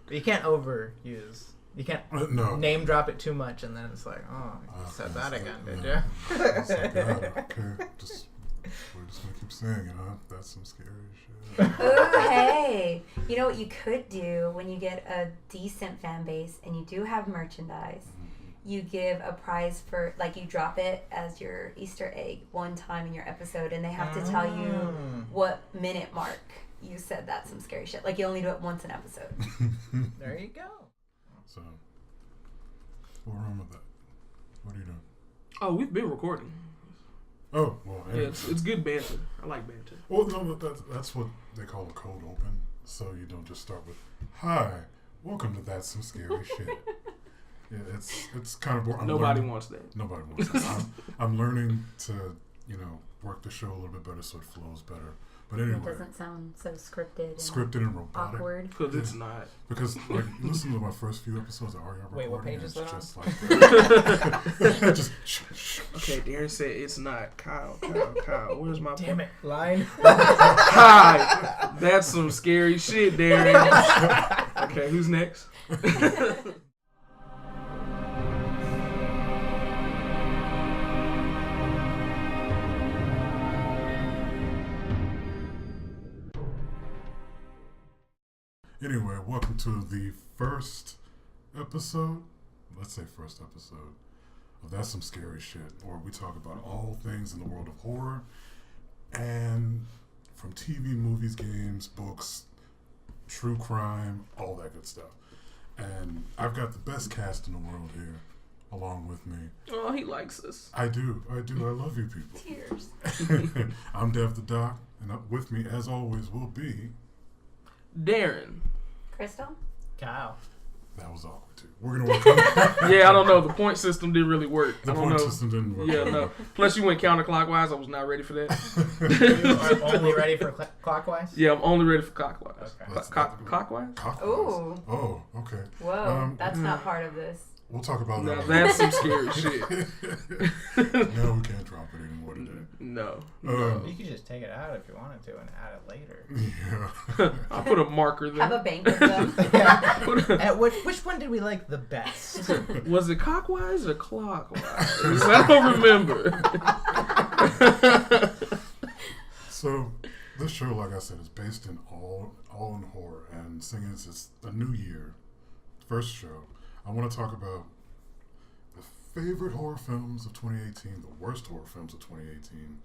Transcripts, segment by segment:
You can't overuse. You can't name drop it too much, and then it's like, oh, you said that again, did you? It's like, God, okay. We're just gonna keep saying it, huh? That's some scary shit. Oh, hey. You know what you could do when you get a decent fan base and you do have merchandise? You give a prize for, like, you drop it as your Easter egg one time in your episode, and they have to tell you what minute mark you said that's some scary shit. Like, you only do it once an episode. There you go. So, what's wrong with that? What are you doing? Oh, we've been recording. Oh, well, yeah, it's good banter. I like banter. Well, no, that's what they call a cold open. So you don't just start with, "Hi, welcome to That's Some Scary Shit." Yeah, it's kind of boring. Nobody wants that. Nobody wants that. I'm learning to, work the show a little bit better so it flows better. But anyway, It doesn't sound so scripted and robotic. Awkward. Because it's not. Because, like, listen to my first few episodes of Aria Wait, what recording. page is that just on? like that. Just shh. Okay, Darren said it's not. Kyle, where's my Damn it, line. Hi, that's some scary shit, Darren. Okay, who's next? Anyway, welcome to the first episode. Let's say first episode of That's Some Scary Shit, where we talk about all things in the world of horror, and from TV, movies, games, books, true crime, all that good stuff. And I've got the best cast in the world here, along with me. Oh, he likes us. I do. I love you people. Tears. I'm Dev the Doc, and with me, as always, will be Darren. Crystal? Kyle. That was awkward too. We're gonna work on that. Yeah, I don't know. The point system didn't really work. The I don't point know. system didn't work. Yeah, no. Plus, you went counterclockwise. I was not ready for that. You are only ready for clockwise? Yeah, I'm only ready for clockwise. Okay. Clockwise? Ooh. Oh, okay. Whoa, that's not part of this. We'll talk about Now that. that's some scary shit. No, we can't drop it anymore today. No. You could just take it out if you wanted to and add it later. Yeah. I'll put a marker there. Have a bank of them. At which one did we like the best? Was it clockwise or clockwise? I don't remember. So, this show, like I said, is based in all in horror, and seeing as it's a new year, first show, I want to talk about the favorite horror films of 2018, the worst horror films of 2018,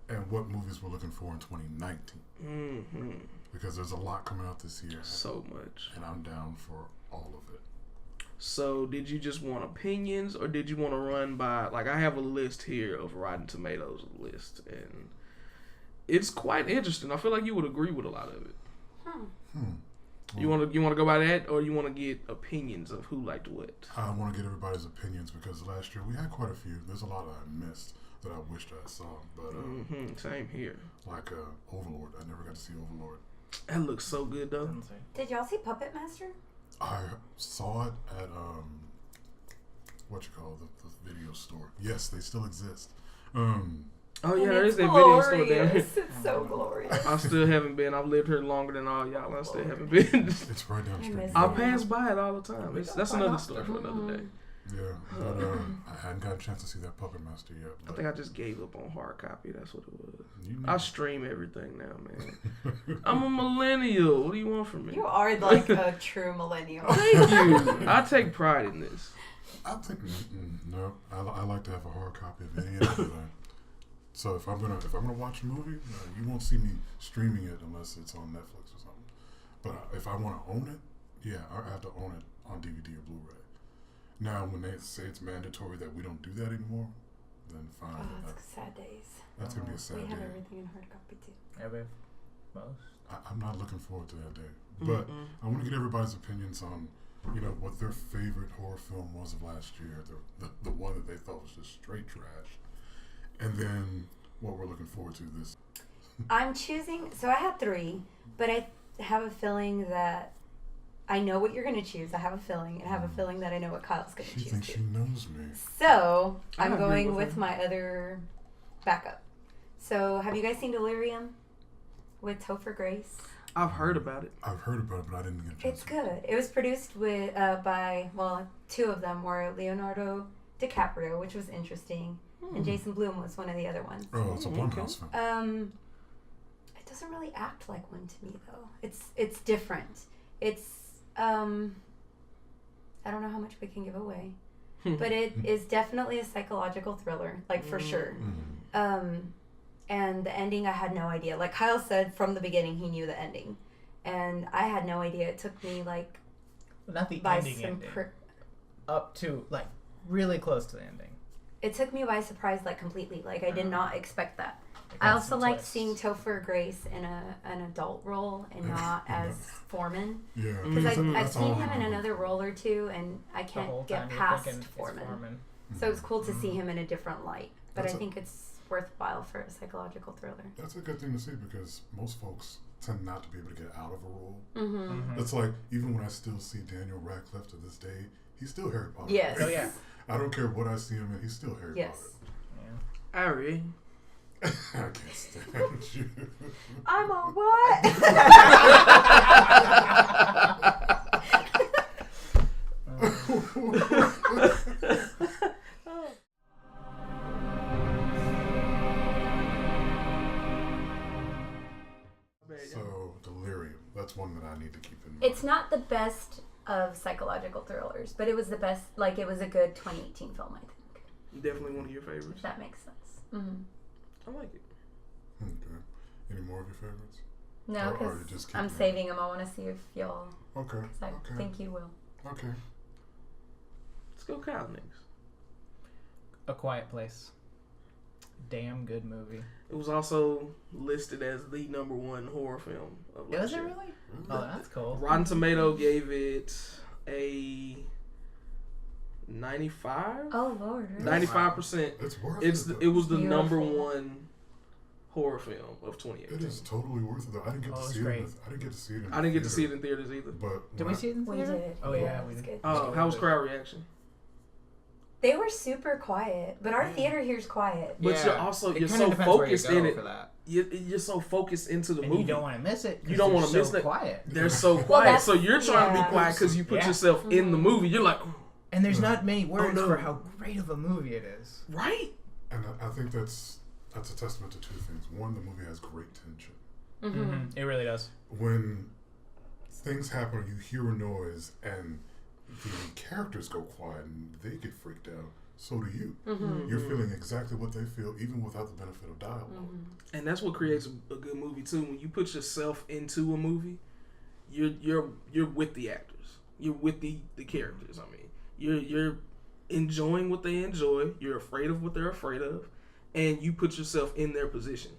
and what movies we're looking for in 2019. Mm-hmm. Because there's a lot coming out this year. So much. And I'm down for all of it. So, did you just want opinions, or did you want to run by, like, I have a list here of Rotten Tomatoes list, and it's quite interesting. I feel like you would agree with a lot of it. You want to go by that, or you want to get opinions of who liked what? I want to get everybody's opinions because last year we had quite a few. There's a lot I missed that I wished I saw, but same here. Like Overlord, I never got to see Overlord. That looks so good though. Did y'all see Puppet Master? I saw it at the video store. Yes, they still exist. Oh yeah, there is it's that video store down here. It's so glorious. I still haven't been. I've lived here longer than all y'all. I still haven't been. It's right down the street. I pass by it all the time. That's another story for another day. Yeah, but I hadn't got a chance to see that Puppet Master yet. I think I just gave up on hard copy. That's what it was. You I stream everything now, man. I'm a millennial. What do you want from me? You are like a true millennial. Thank you. I take pride in this. I think no. I like to have a hard copy of any and everything. So if I'm gonna watch a movie, you won't see me streaming it unless it's on Netflix or something. But if I want to own it, yeah, I have to own it on DVD or Blu-ray. Now, when they say it's mandatory that we don't do that anymore, then fine. Oh, that's sad days. That's gonna be a sad We have day. everything in hard copy too. Yeah, we have most. I'm not looking forward to that day. But I want to get everybody's opinions on, what their favorite horror film was of last year, the one that they thought was just straight trash, and then what we're looking forward to this. I'm choosing. So I had 3, but I have a feeling that I know what you're going to choose. I have a feeling, and I have a feeling that I know what Kyle's going to choose. She thinks she knows me. So I I'm agree going with with her. my other backup. So have you guys seen Delirium with Topher Grace? I've heard about it. I've heard about it, but I didn't get a chance. It's good. It was produced with by two of them were Leonardo DiCaprio, which was interesting, and Jason Blum was one of the other ones. Oh, it's a Blumhouse film. It doesn't really act like one to me though. It's different. It's I don't know how much we can give away, but it is definitely a psychological thriller, like for sure. And the ending, I had no idea. Like Kyle said from the beginning, he knew the ending, and I had no idea. It took me like not the ending, up to like really close to the ending. It took me by surprise, like completely. Like I did not expect that. I also liked seeing Topher Grace in an adult role and not as Foreman. Yeah, because I've seen him in another role or two, and I can't get past Foreman. So it's cool to see him in a different light. But I think it's worthwhile for a psychological thriller. That's a good thing to see because most folks tend not to be able to get out of a role. It's like even when I still see Daniel Radcliffe to this day, he's still Harry Potter. Yes. Oh yeah. I don't care what I see him in, he's still Harry Potter. Yeah. Ari. I can't stand you. I'm on what? So, Delirium. That's one that I need to keep in mind. It's not the best of psychological thrillers, but it was the best. Like it was a good 2018 film, I think. Definitely one of your favorites. If that makes sense. Mm-hmm. I like it. Okay. Any more of your favorites? No, because I'm saving them. I want to see if y'all. Okay. I think you will. Okay. Let's go Kyle next. A Quiet Place. Damn good movie. It was also listed as the #1 horror film of last year. Was it really? Oh, that's cool. Rotten Tomato gave it a 95. Oh Lord, really? 95%. It's worth it. It was the Beautiful. #1 horror film of 2018. It is totally worth it. Though. I didn't get to see it. I didn't get to see it. I didn't get to see it in theaters either. But Did we see it in We theater? did. Oh yeah, we did. Good. How was crowd reaction? They were super quiet, but our theater here's quiet. But you're so focused in it. For that. You're so focused into the and movie. You don't want to miss it. You don't want to miss it. Quiet. They're so quiet. So you're trying to be yeah. quiet because you put yourself in the movie. You're like, and there's not many words for how great of a movie it is. right? And I think that's a testament to two things. One, the movie has great tension. Mm-hmm. It really does. When things happen, or you hear a noise, and the characters go quiet and they get freaked out. So do you. You're feeling exactly what they feel, even without the benefit of dialogue. And that's what creates a good movie too. When you put yourself into a movie, you're with the actors. You're with the characters. I mean, you're enjoying what they enjoy. You're afraid of what they're afraid of, and you put yourself in their position.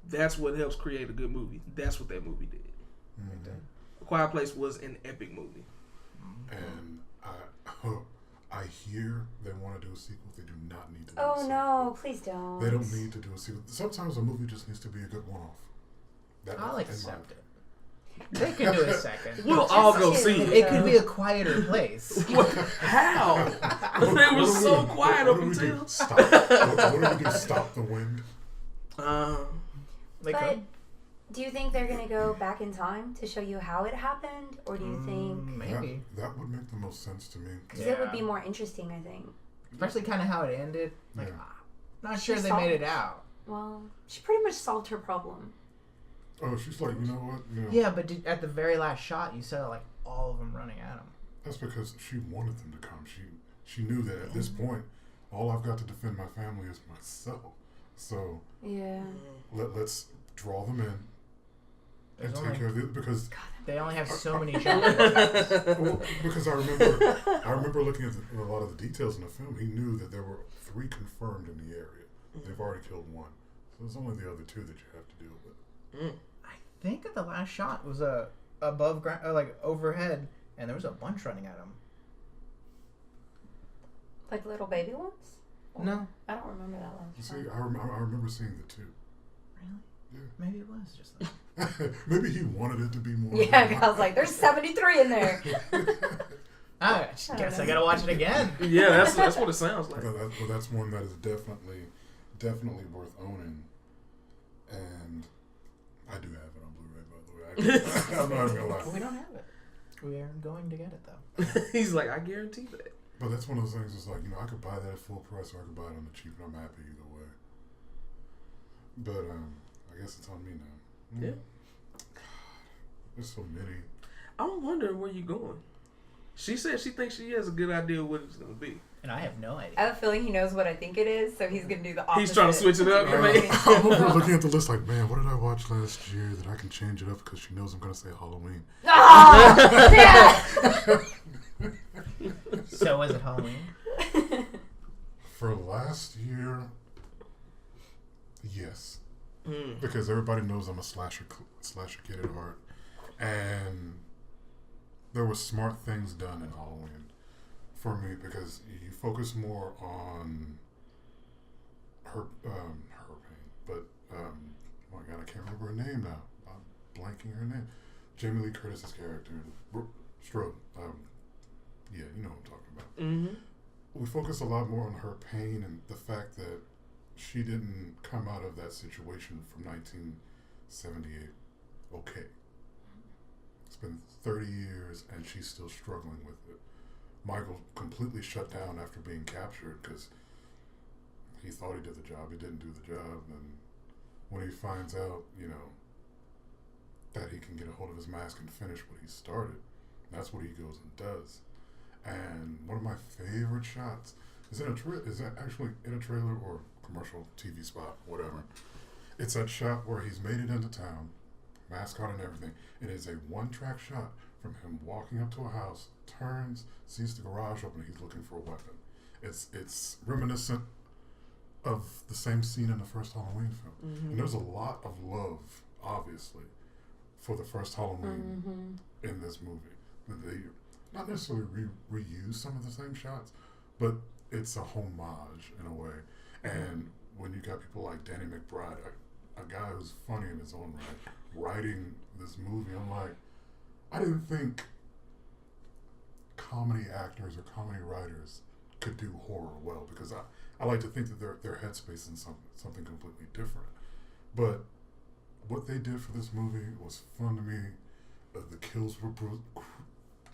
That's what helps create a good movie. That's what that movie did. A Quiet Place was an epic movie. And I hear they want to do a sequel. They do not need to do a Oh sequel. no, please don't. They don't need to do a sequel. Sometimes a movie just needs to be a good one-off. I'll accept it. They could do a second. We'll all go see it. It could be A Quieter Place. How? It was so quiet up until. What do we do? Stop the wind? But do you think they're going to go back in time to show you how it happened? Or do you think... Maybe. That would make the most sense to me. Because it would be more interesting, I think. Especially kind of how it ended. Like, not sure She they solved made it it. out. Well, she pretty much solved her problem. Oh, she's like, you know what? Yeah, but at the very last shot, you saw like all of them running at him. That's because she wanted them to come. She knew that at this point, all I've got to defend my family is myself. So yeah, let's draw them in and take care of it because they only have so many shots. Well, because I remember looking at a lot of the details in the film. He knew that there were 3 confirmed in the area. They've already killed 1, so there's only the other 2 that you have to deal with. I think the last shot was above ground, like overhead, and there was a bunch running at him. like little baby ones. Or, No, I don't remember that one. You see, I remember seeing the 2. really? Yeah. Maybe it was just like. Maybe he wanted it to be more. Yeah, I was like, there's 73 in there. I guess I gotta watch it again. Yeah, that's what it sounds like. But that's one that is definitely worth owning, and I do have it on Blu-ray, by the way. I'm not even gonna lie. We don't have it. We are going to get it though. He's like, I guarantee that. But that's one of those things. It's like, I could buy that at full price, or I could buy it on the cheap, and I'm happy either way. But I guess it's on me now. Yeah. God, there's so many. I'm wondering where you're going. She said she thinks she has a good idea of what it's gonna be. And I have no idea. I have a feeling he knows what I think it is, so he's gonna do the opposite. He's trying to switch it up. I'm over looking at the list like, man, what did I watch last year that I can change it up because she knows I'm gonna say Halloween. Oh, yeah. So was it Halloween? For last year, yes, Mm. because everybody knows I'm a slasher kid at heart, and there were smart things done in Halloween for me because you focus more on her pain, but oh my god, I can't remember her name now. I'm blanking her name. Jamie Lee Curtis's character, Strode. Yeah, you know what I'm talking about. Mm-hmm. We focus a lot more on her pain and the fact that she didn't come out of that situation from 1978 okay. It's been 30 years and she's still struggling with it. Michael completely shut down after being captured because he thought he did the job. He didn't do the job. And when he finds out, that he can get a hold of his mask and finish what he started, that's what he goes and does. And one of my favorite shots is actually in a trailer or commercial TV spot, whatever. It's that shot where he's made it into town, mask on and everything. It is a one-track shot from him walking up to a house, turns, sees the garage open, and he's looking for a weapon. It's reminiscent of the same scene in the first Halloween film. Mm-hmm. And there's a lot of love, obviously, for the first Halloween in this movie. They not necessarily reuse some of the same shots, but it's a homage in a way. And when you got people like Danny McBride, a guy who's funny in his own right, writing this movie, I'm like, I didn't think comedy actors or comedy writers could do horror well, because I like to think that their headspace is something completely different. But what they did for this movie was fun to me. The kills were brutal.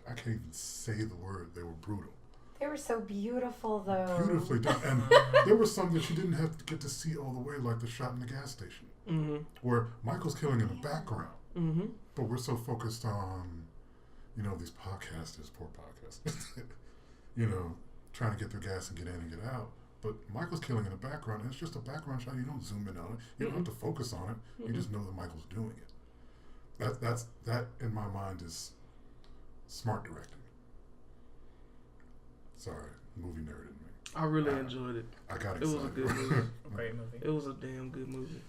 I can't even say the word. They were brutal. They were so beautiful, though. Beautifully done. And there were some that you didn't have to get to see all the way, like the shot in the gas station, where Michael's killing in the background. Mm-hmm. But we're so focused on, these podcasters, poor podcasters, trying to get their gas and get in and get out. But Michael's killing in the background, and it's just a background shot. You don't zoom in on it. You don't have to focus on it. You just know that Michael's doing it. That in my mind is smart directing. Sorry, movie nerd in me. I really enjoyed it. I got excited. It was a good movie. Great movie. It was a damn good movie.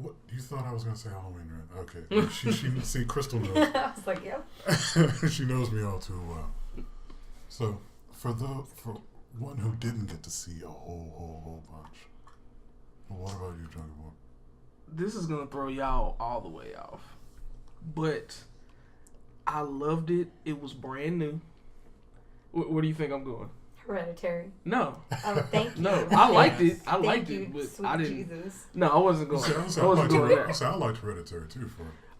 What you thought I was gonna say Halloween, right? Okay. She see Crystal knows. I was like, yep. She knows me all too well. So for one who didn't get to see a whole bunch, well, what about you, Jungle Boy? This is gonna throw y'all all the way off, but I loved it. It was brand new. Where do you think I'm going? Hereditary. No. Oh, thank you. No, I liked it. I Thank liked you, it, but sweet I didn't. Jesus. No, I wasn't going. I wasn't going there. I liked Hereditary too.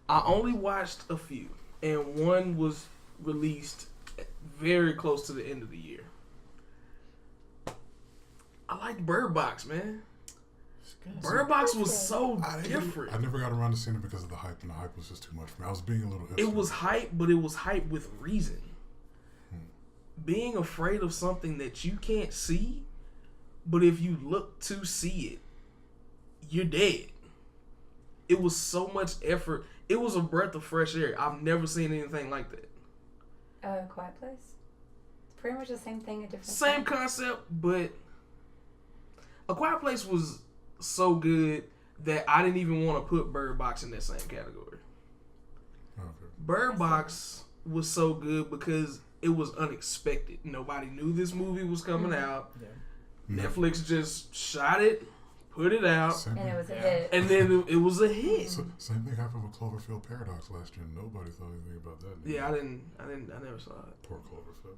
I only watched a few, and one was released very close to the end of the year. I liked Bird Box, man. Bird Box was so different. I never got around to seeing it because of the hype, and the hype was just too much for me. I was being a little hipster. It was hype, but it was hype with reason. Being afraid of something that you can't see, but if you look to see it, you're dead. It was so much effort. It was a breath of fresh air. I've never seen anything like that. Quiet Place? It's pretty much the same thing, a different Same concept, but A Quiet Place was so good that I didn't even want to put Bird Box in that same category. Okay. Bird Box was so good because it was unexpected. Nobody knew this movie was coming out. Yeah. Netflix just shot it, put it out, And it was a hit. and then it was a hit. Same thing happened with Cloverfield Paradox last year. Nobody thought anything about that. Yeah, I never saw it. Poor Cloverfield.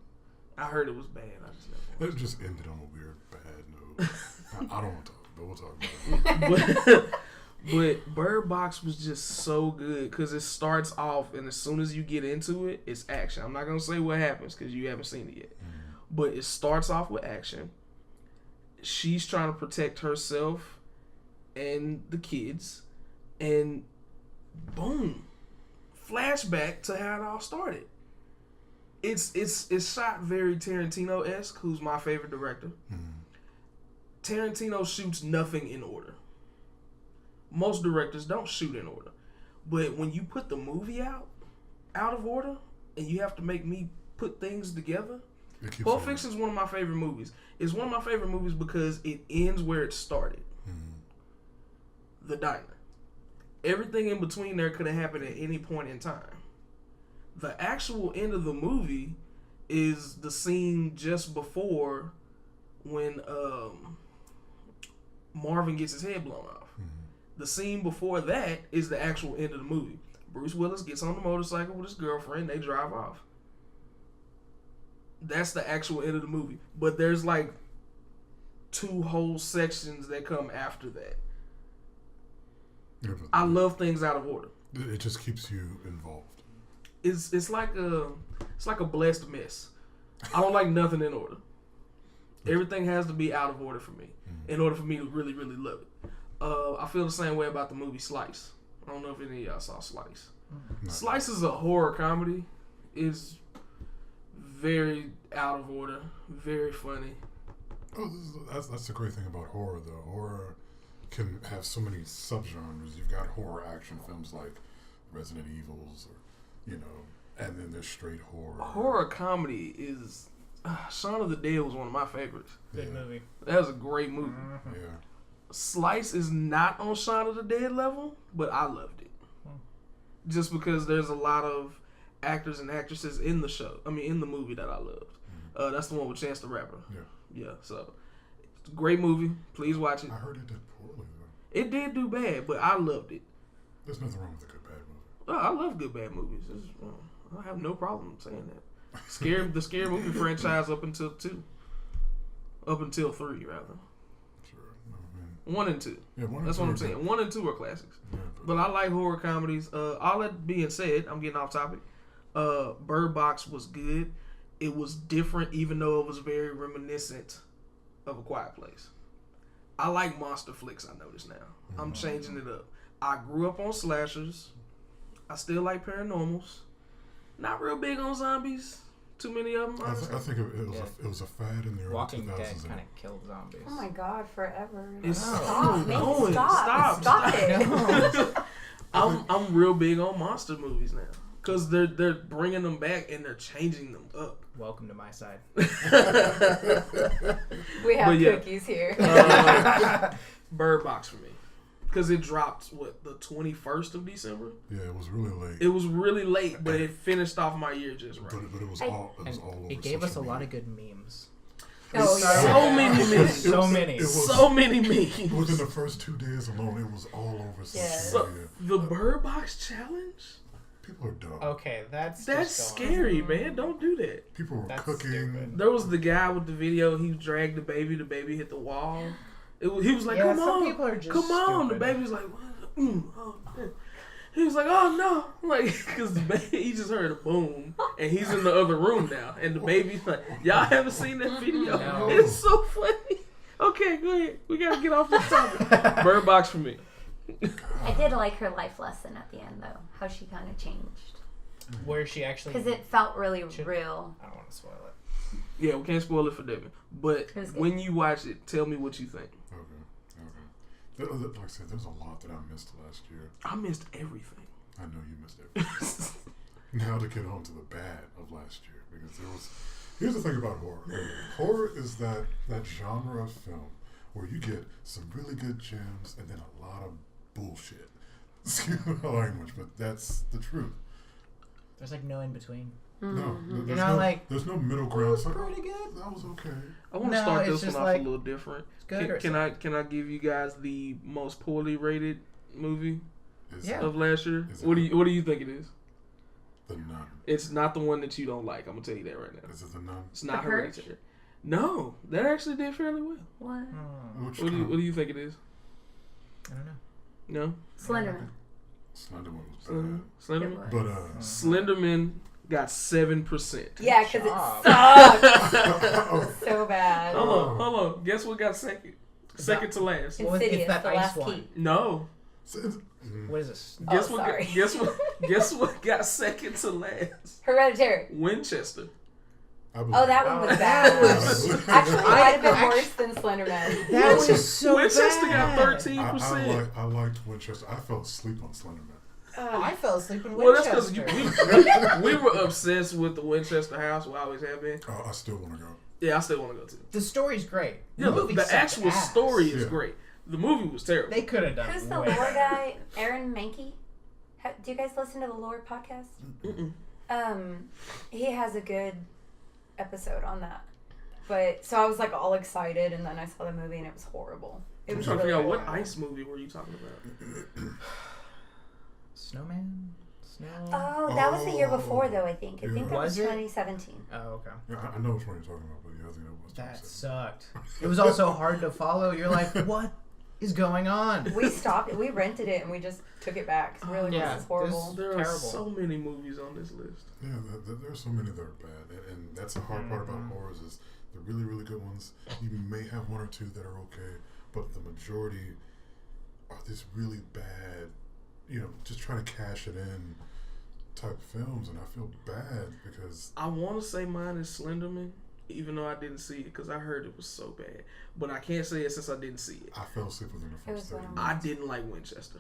I heard it was bad. I just never watched It it. just ended on a weird, bad note. I don't want to talk, but we'll talk about it. But Bird Box was just so good because it starts off, and as soon as you get into it, it's action. I'm not gonna say what happens because you haven't seen it yet, but it starts off with action. She's trying to protect herself and the kids, and boom, flashback to how it all started. It's shot very Tarantino-esque, who's my favorite director. Tarantino shoots nothing in order. Most directors don't shoot in order. But when you put the movie out of order, and you have to make me put things together, Pulp Fiction is one of my favorite movies. It's one of my favorite movies because it ends where it started. The diner. Everything in between there could have happened at any point in time. The actual end of the movie is the scene just before when Marvin gets his head blown off. The scene before that is the actual end of the movie. Bruce Willis gets on the motorcycle with his girlfriend. They drive off. That's the actual end of the movie. But there's like 2 whole sections that come after that. I love things out of order. It just keeps you involved. It's like a blessed mess. I don't like nothing in order. Everything has to be out of order for me in order for me to really, really love it. I feel the same way about the movie Slice. I don't know if any of y'all saw Slice. No. Slice is a horror comedy. It's very out of order, very funny. Oh, that's the great thing about horror, though. Horror can have so many subgenres. You've got horror action films like Resident Evils, or and then there's straight horror. Horror comedy is Shaun of the Dead was one of my favorites. Good movie. That was a great movie. Yeah. Slice is not on Shaun of the Dead level, but I loved it. Just because there's a lot of actors and actresses in the movie that I loved. That's the one with Chance the Rapper. Yeah. So, it's a great movie. Please watch it. I heard it did poorly, though. It did do bad, but I loved it. There's nothing wrong with a good bad movie. Oh, I love good bad movies. I have no problem saying that. The scary movie franchise up until 3, rather. 1 and 2. Yeah, 1 and That's 2 what I'm saying. 1 and 2 are classics. Yeah, but I like horror comedies. All that being said, I'm getting off topic. Bird Box was good. It was different, even though it was very reminiscent of A Quiet Place. I like monster flicks, I notice now. I'm changing it up. I grew up on slashers. I still like paranormals. Not real big on zombies. Too many of them. I think it was a fad in the early 2000s. Walking Dead kind of killed zombies. Oh my god, forever. Stop it. No. I'm real big on monster movies now because they're bringing them back and they're changing them up. Welcome to my side. We have cookies here. Bird Box for me. Because it dropped, the 21st of December? Yeah, it was really late. It was really late, but it finished off my year just right. But it was all over. It gave us a lot of good memes. So many memes. So many memes. Within the first 2 days alone, it was all over social media. The Bird Box Challenge? People are dumb. Okay, that's scary, man. Don't do that. People were cooking. Stupid. There was the guy with the video. He dragged the baby. The baby hit the wall. He was like, "Come on, people are just come on!" stupid. The baby's like, "Oh." He was like, "Oh no!" Like, because the baby, he just heard a boom, and he's in the other room now, and the baby's like, "Y'all haven't seen that video? No. It's so funny." Okay, go ahead. We gotta get off this topic. Bird Box for me. I did like her life lesson at the end, though. How she kind of changed. Where she actually... Because it felt really real. I don't want to spoil it. Yeah, we can't spoil it for Devin. But when you watch it, tell me what you think. Okay. Like I said, there's a lot that I missed last year. I missed everything. I know you missed everything. Now to get on to the bad of last year. Because here's the thing about horror. Horror is that genre of film where you get some really good gems and then a lot of bullshit. Excuse my language, but that's the truth. There's like no in between. No, there's no middle ground. It's pretty good. That was okay. I want to start this one off a little different. Good can I give you guys the most poorly rated movie of last year? What do you think it is? The Nun. It's not the one that you don't like. I'm gonna tell you that right now. Is it The Nun? It's not Hereditary. No, that actually did fairly well. What? What do you think it is? I don't know. No. Slenderman. Slenderman was bad. Slenderman. But Slenderman got 7%. Yeah, because it sucks so bad. Hold on. Guess what got second? Second to last. Insidious, it's that the ice last one. key. No. What is this? Guess sorry. Guess what got second to last? Hereditary. Winchester. Oh, that one was bad. Actually, it might have been worse than Slenderman. That was so Winchester bad. got 13%. I liked Winchester. I fell asleep on Slenderman. I fell asleep in Well, that's Winchester. because we were obsessed with the Winchester house. We always have been. Oh, I still want to go. Yeah, I still want to go too. The story's great. Yeah, movie the sucks actual ass. story is Yeah. great. The movie was terrible. They could have done Who's it the way lore better. guy? Aaron Mankey? Do you guys listen to the lore podcast? Mm-mm. He has a good episode on that. But so I was like all excited, and then I saw the movie, and it was horrible. It I'm was trying to really figure out what horrible. ice movie were you talking about? Snowman? Snow? Oh, that was the year before, though. I think. I Yeah. think that was Was it? 2017. Oh, okay. Yeah, I know which one you're talking about, but yeah, I think that was. That 27. sucked. It was also hard to follow. You're like, what is going on? We stopped it. We rented it, and we just took it back. 'Cause we were like, Yeah, this is horrible. There are Terrible. so many movies on this list. Yeah, there's so many that are bad, and that's the hard part about horrors is the really, really good ones. You may have one or two that are okay, but the majority are these really bad, just trying to cash it in type films, and I feel bad because I want to say mine is Slenderman, even though I didn't see it because I heard it was so bad. But I can't say it since I didn't see it. I fell asleep within the It first was 30 one of minutes. I didn't like Winchester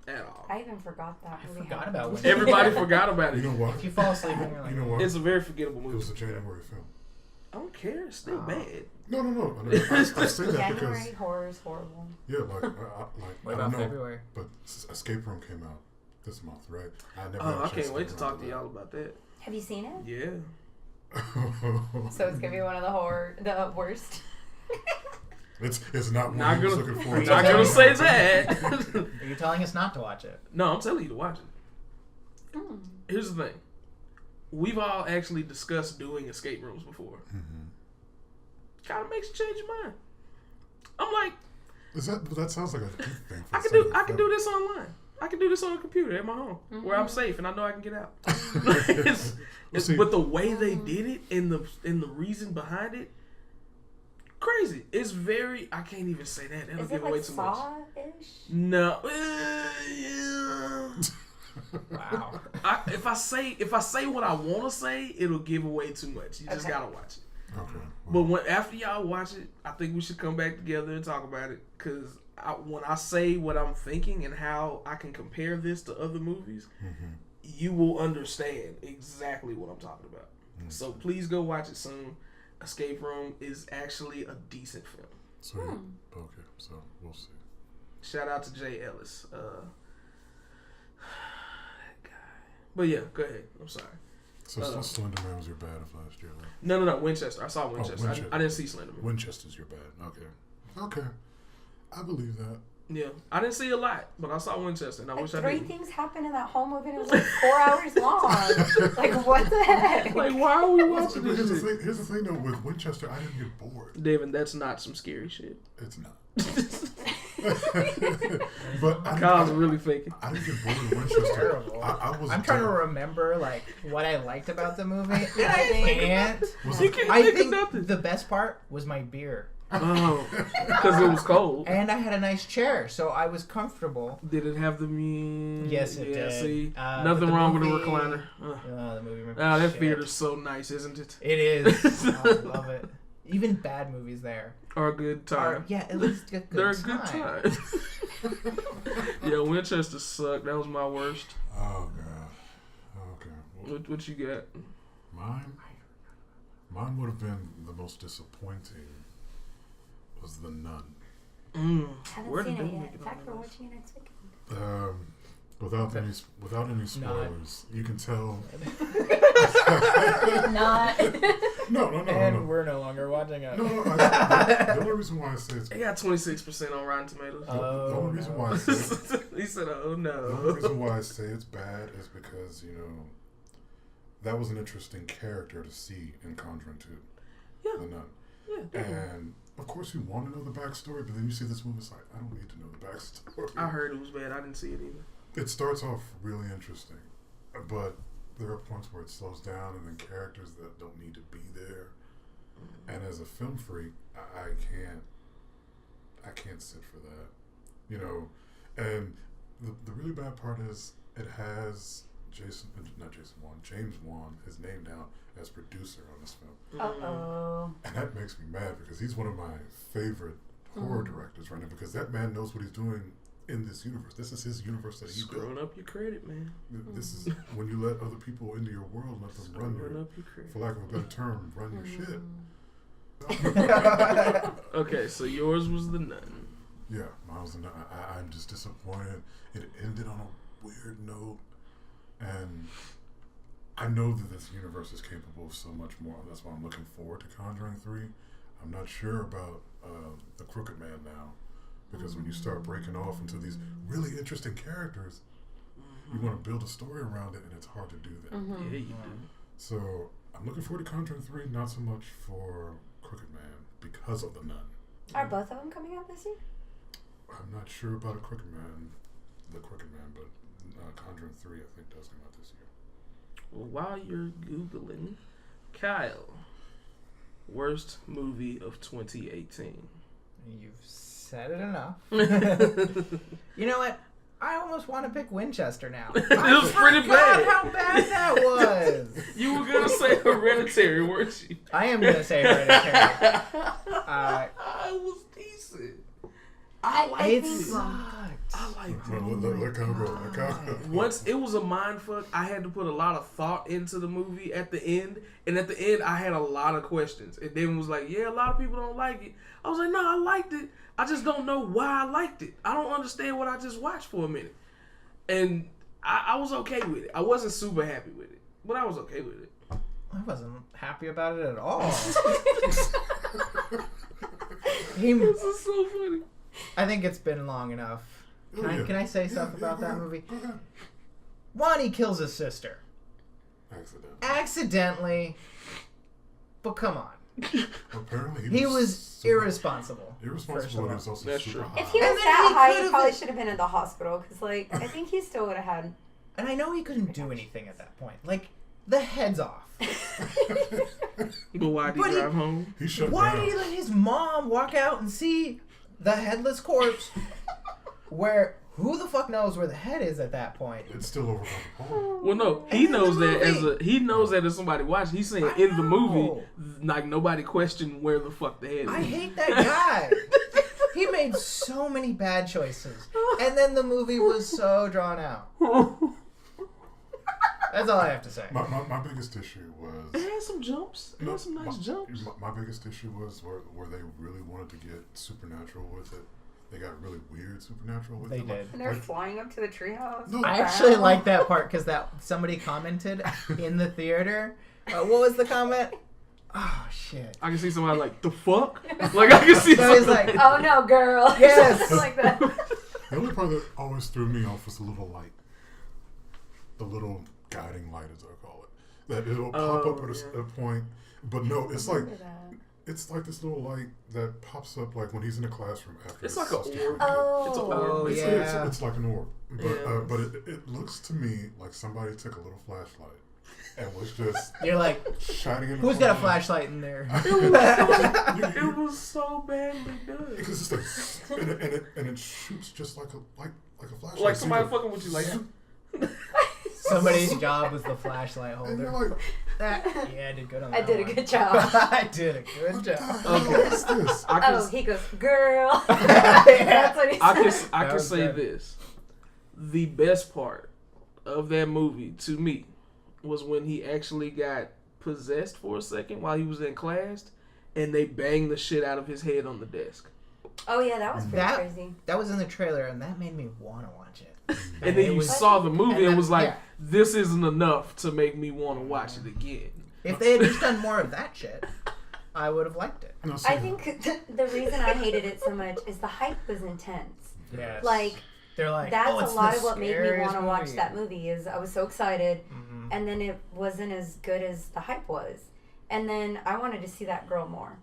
at all. I even forgot that. I movie forgot happened. about Winchester. Everybody forgot about You it. know what? If you fall asleep, and you're like, You know what? It's a very forgettable It movie. was a January film. I don't care. It's still bad. No. I say that January because horror is horrible. yeah, what I about don't know, February? but Escape Room came out this month, right? I never. Oh, had a I chance can't wait to get talk around to y'all about that. Have you seen it? Yeah. So it's gonna be one of the worst. It's not one Not he was gonna, looking for. I'm not gonna say that. Are you telling us not to watch it? No, I'm telling you to watch it. Here's the thing. We've all actually discussed doing escape rooms before. Kind of makes you change your mind. I'm like, That sounds like a good thing. For I can do this online. I can do this on a computer at my home where I'm safe and I know I can get out. But the way they did it and the reason behind it, crazy. It's very. I can't even say that. That'll Is give it away like too much. Saw-ish? No. Yeah. Wow. If I say what I want to say, it'll give away too much. You just Okay. gotta watch it. Okay. But after y'all watch it, I think we should come back together and talk about it. Because when I say what I'm thinking and how I can compare this to other movies, you will understand exactly what I'm talking about. So please go watch it soon. Escape Room is actually a decent film. Sweet. Okay, so we'll see. Shout out to Jay Ellis. That guy. But yeah, go ahead. I'm sorry. So Slenderman was your bad of last year, right? No. Winchester. I saw Winchester. Winchester. I didn't see Slenderman. Winchester's your bad. Okay. I believe that. Yeah, I didn't see a lot, but I saw Winchester, and I wish I Three did. things happened in that whole movie, and it was like 4 hours long. Like, what the heck? Like, why are we watching But this shit? here's the thing though, with Winchester, I didn't get bored. Devin, that's not some scary shit. It's not. But Kyle's really faking. I didn't get bored with Winchester. Terrible. I was I'm trying to done. remember like what I liked about the movie. And Yeah, I can't. You can't I think of think nothing. the best part was my beer. Oh, because it was cold. And I had a nice chair, so I was comfortable. Did it have the music? Yes, it yeah, did. See, But nothing the wrong with movie- a recliner. The movie. Ah, that shit. theater's so nice, isn't it? It is. Oh, I love it. Even bad movies there Or a good are time. at least a good They're a time. good time. Yeah, Winchester sucked. That was my worst. Oh god. Okay. Well, What you got? Mine would have been the most disappointing. Was The Nun. Haven't Where seen did it they yet. make it In on fact, the we're list? watching it next weekend. Without any spoilers, you can tell. Not. No. And we're no longer watching it. No, the only reason why I say it's It got 26% on Rotten Tomatoes. the only reason why I say He said, "Oh the only no." reason why I say it's bad is because that was an interesting character to see in Conjuring 2. Yeah. The Nun. Yeah, definitely. And of course you want to know the backstory, but then you see this movie, it's like, I don't need to know the backstory. I heard it was bad. I didn't see it either. It starts off really interesting, but there are points where it slows down and then characters that don't need to be there. And as a film freak, I can't sit for that, you know. And the really bad part is it has James Wan, his name down as producer on this film. Uh-oh. And that makes me mad because he's one of my favorite horror directors right now, because that man knows what he's doing in this universe. This is his universe that he built. Screwing up your credit, man. This is when you let other people into your world, let them run your, for lack of a better term, run your shit. Okay, so yours was The Nun. Yeah, mine was The Nun. I'm just disappointed. It ended on a weird note, and I know that this universe is capable of so much more. That's why I'm looking forward to Conjuring 3. I'm not sure about the Crooked Man now, because when you start breaking off into these really interesting characters, you want to build a story around it, and it's hard to do that. Yeah, you do. So I'm looking forward to Conjuring 3, not so much for Crooked Man because of The Nun. Are both of them coming out this year? I'm not sure about the Crooked Man, but Conjuring 3 I think does come out this year. Well, while you're Googling, Kyle, worst movie of 2018. You've said it enough. You know what? I almost want to pick Winchester now. It was pretty bad. How bad that was. You were gonna say Hereditary, weren't you? I am gonna say Hereditary. It was decent. It think sucked. I liked it. Let go. Once it was a mind fuck, I had to put a lot of thought into the movie at the end, and at the end I had a lot of questions. And then was like, yeah, a lot of people don't like it. I was like, no, I liked it. I just don't know why I liked it. I don't understand what I just watched for a minute. And I was okay with it. I wasn't super happy with it, but I was okay with it. I wasn't happy about it at all. This is so funny. I think it's been long enough. Can I say stuff about that movie? Go ahead. One, he kills his sister. Accidentally. But come on. Apparently He was irresponsible. Irresponsible, and he was also That's super true. high. If he was And then that he high, he could've probably been- should have been in the hospital, because, like, I think he still would have had... And I know he couldn't do anything at that point. Like, the head's off. But why did he drive home? He shut Why down. did he let his mom walk out and see the headless corpse where who the fuck knows where the head is at that point? It's still over by the pole. Well, no, And he in the knows that movie- he knows that as somebody watching. He's saying I in the know. movie, like nobody questioned where the fuck the head is. I hate that guy. He made so many bad choices. And then the movie was so drawn out. That's all I have to say. My biggest issue It was... had some jumps. It had some nice jumps. My biggest issue was where they really wanted to get supernatural with it. They got really weird supernatural with They it. did. And they're flying up to the treehouse. No. I actually like that part because somebody commented in the theater. What was the comment? Oh shit! I can see somebody like the fuck. Like I can see. So he's somebody- like, Oh no, girl. Yes. Something like that. The only part that always threw me off was the little light. The little guiding light, as I call it. That it'll pop up at a point. But no, it's like... It's like this little light that pops up like when he's in the classroom after. It's his like an sister- orb. Oh. It's an orb. Oh, It's, yeah. it's like an orb, but Yeah. but it looks to me like somebody took a little flashlight and was just you're like, shining in. who's got a flashlight in there? It was so badly done. Because it's like, and it shoots just like a flashlight. Like So somebody you- fucking with you, like. Somebody's job was the flashlight And you're holder. like, Yeah, I did good on that I did a one. good job. I did a good what the job. hell is this? I can, Oh, he goes, girl. Yeah. That's what he I said. can That was say good. this: the best part of that movie to me was when he actually got possessed for a second while he was in class, and they banged the shit out of his head on the desk. Oh yeah, that was pretty That- crazy. That was in the trailer, and that made me want to watch it. And then it you was- saw the movie and and then- was like, yeah. "This isn't enough to make me want to watch it again." If they had just done more of that shit, I would have liked it. No, see, I think the reason I hated it so much is the hype was intense. Yes. Like, They're like, that's oh, a it's lot the of what made me scariest want to watch movie. that movie. Is I was so excited, Mhm. and then it wasn't as good as the hype was, and then I wanted to see that girl more.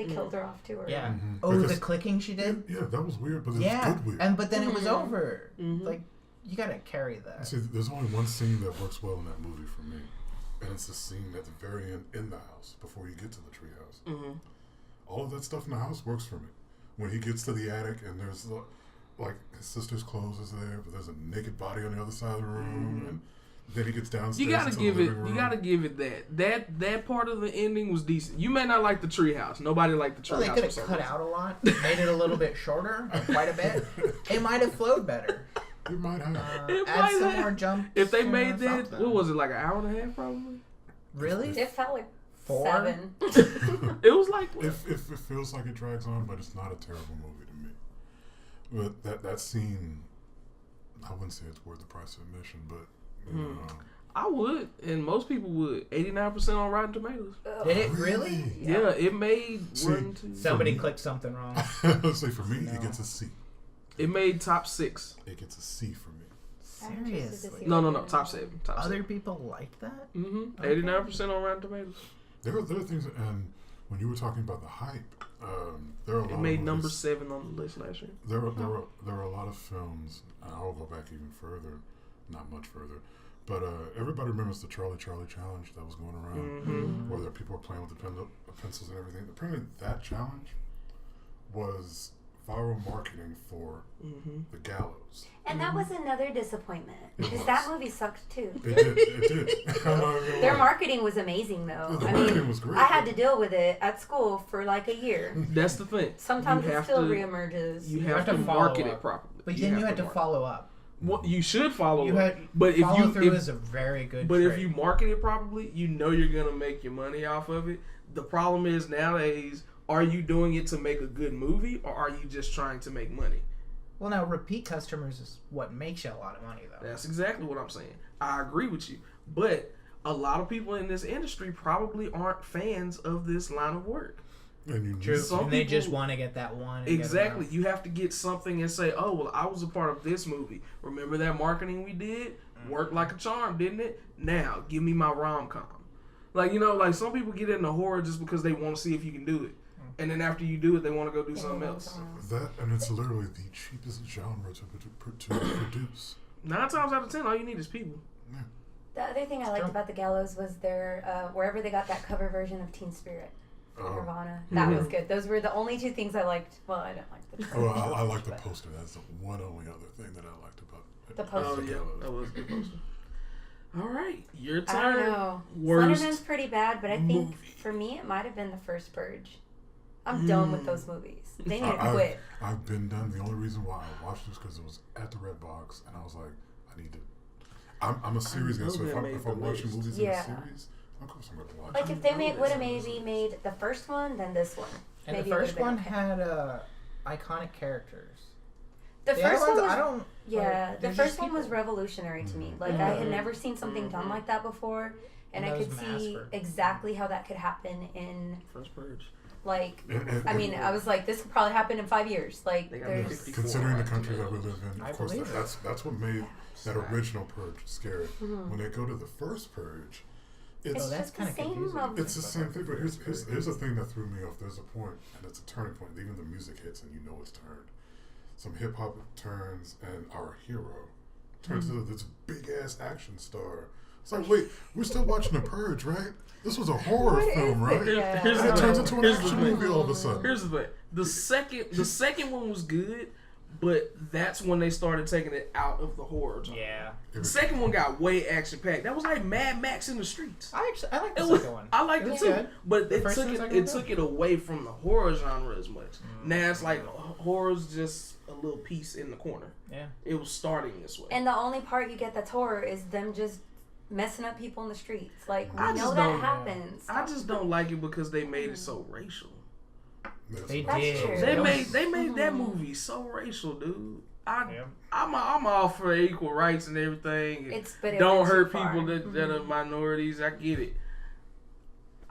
They killed her off too. Yeah. Mm-hmm. Oh, because the clicking she did. Yeah, that was weird, but it was good weird. But then it was over. Mm-hmm. Like, you gotta carry that. See, there's only one scene that works well in that movie for me, and it's the scene at the very end in the house before you get to the treehouse. Mm-hmm. All of that stuff in the house works for me. When he gets to the attic and there's like his sister's clothes is there, but there's a naked body on the other side of the room, and then he gets downstairs. You gotta into give the it. living room. You gotta give it that part of the ending was decent. You may not like the treehouse. Nobody liked the treehouse. Well, they could have cut out a lot, made it a little bit shorter, quite a bit. It might have flowed better. It might have. Add some more jumps. If they made that, something. what was it, like an hour and a half, probably? Really? It felt like 4? 7. It was like If it feels like it drags on, but it's not a terrible movie to me. But that scene, I wouldn't say it's worth the price of admission, but you know, I would, and most people would. 89% on Rotten Tomatoes. Did it really? Yeah, it made Somebody clicked something wrong. Let's say for me, it gets a C. It made top 6. It gets a C for me. Seriously? No, top 7. Top Other 7. people like that? Mm-hmm. Okay. 89% on Rotten Tomatoes. There are things, and when you were talking about the hype, there are a lot. It made of number movies, 7 on the list last year. There are a lot of films, and I'll go back even further, not much further, but everybody remembers the Charlie Challenge that was going around, where people were playing with the pencils and everything. Apparently, that challenge was viral marketing for the Gallows. And that was another disappointment because was. that movie sucked too. It did. Their marketing was amazing though. The I marketing mean, was great. I had to deal with it at school for like a year. That's the thing. Sometimes You it have still to- reemerges. You have to follow market up. it properly. But then you had to market. follow up. Well, you should follow You up. had, But if follow you through if, is a very good But trait. if you market it properly, you know you're gonna make your money off of it. The problem is nowadays, are you doing it to make a good movie, or are you just trying to make money? Well, now, repeat customers is what makes you a lot of money, though. That's exactly what I'm saying. I agree with you, but a lot of people in this industry probably aren't fans of this line of work. And you True. Some And they people- just want to get that one. And Exactly. Get You have to get something and say, oh, well, I was a part of this movie. Remember that marketing we did? Worked like a charm, didn't it? Now, give me my rom-com. Like, you know, like some people get into horror just because they want to see if you can do it. And then after you do it, they want to go do something else. That, and it's literally the cheapest genre to produce. 9 times out of 10, all you need is people. The other thing I liked about the Gallows was their wherever they got that cover version of Teen Spirit. Nirvana. That was good. Those were the only 2 things I liked. Well, I didn't like the Oh, I like the poster. That's the one only other thing that I liked about it. The poster. Oh, yeah. That was a good poster. All right. Your I turn. don't know. Worst Slenderman's pretty bad, but I think movie. for me it might have been the first Purge. I'm done with those movies. They need to quit. I've been done. The only reason why I watched this because it was at the Red Box, and I was like, I need to. I'm a series guy, so if I'm watching movies in a series, of course I'm going to watch. Like if they would have maybe made the first one, then this one. And maybe the it first would've one been okay. had iconic characters. The The first other one ones, was, I don't. yeah, like, the they're first just one was people. revolutionary to me. Like Yeah. I had never seen something done like that before, and And I that could was see Masper. exactly how that could happen in First Purge. like. And I mean, I was like, this could probably happen in 5 years. Like They got there's 54 Considering the Rotten country that we Tomatoes. live in, I of course, believe it. that's what made that original Purge scary. When they go to the first Purge, it's Oh, that's just the kinda same. confusing. it's the same thing. But here's the thing that threw me off. There's a point, and it's a turning point. Even the music hits, and you know it's turned. Some hip hop turns, and our hero turns into this big ass action star. It's like, wait, we're still watching The Purge, right? This was a horror film, right? Yeah. Here's And the it turns into an Here's the action thing. movie all of a sudden. Here's the thing. The second one was good, but that's when they started taking it out of the horror genre. Yeah. The second one got way action packed. That was like Mad Max in the streets. I like the It was, second one. I liked it was too, good. but The it first took and it. second It was took it away from the horror genre as much. Now it's like horror's just a little piece in the corner. Yeah. It was starting this way. And the only part you get that's horror is them just messing up people in the streets. Like we I know just that don't- happens. I just don't like it because they made it so racial. They That's did. true. They It made was- they made that movie so racial, dude. Yeah. I'm all for equal rights and everything. But it Don't went too hurt far. people that are minorities. I get it.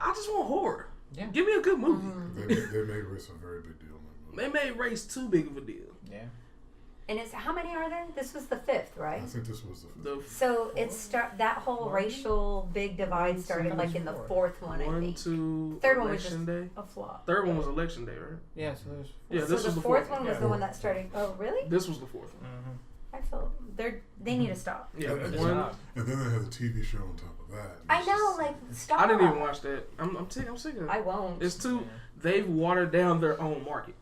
I just want horror. Yeah. Give me a good movie. They made race a very big deal in that movie. They made race too big of a deal. Yeah. And it's how many are there? This was the 5th, right? I think this was the 5th. So that whole racial big divide started like in the 4th one, I think. 2, Third one was election just day. a flop. Third one was election day, right? Yeah, so there's. Yeah, So this was the the 4th one was Yeah. the one that started. Oh, really? This was the 4th one. Mm-hmm. I feel they need to stop. Yeah, And one. then they had the TV show on top of that. I know, like stop. I didn't even watch that. I'm sick of it. I won't. It's too. Yeah. They've watered down their own market.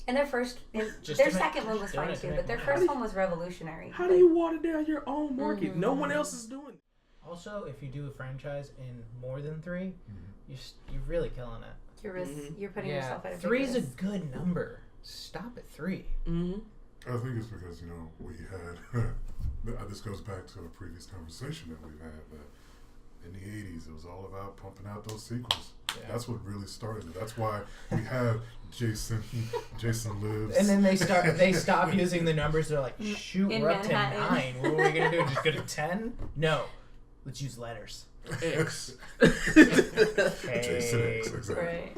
And their first, Just their to make- second one was just doing fine it to too, make but their money. first one was revolutionary. How do you water down your own market? Mhm. No one else is doing it. Also, if you do a franchise in more than 3, you're really killing it. You're putting Yeah, yourself at a 3 is a risk. good number. Stop at 3. Mm-hmm. I think it's because, we had, this goes back to a previous conversation that we've had, that in the 80s, it was all about pumping out those sequels. Yeah. That's what really started it. That's why we have Jason Lives. And then they stop using the numbers. They're like, shoot, In we're up to Manhattan. 9. What are we gonna do? Just go to 10? No, let's use letters. X. Jason X, exactly. Right.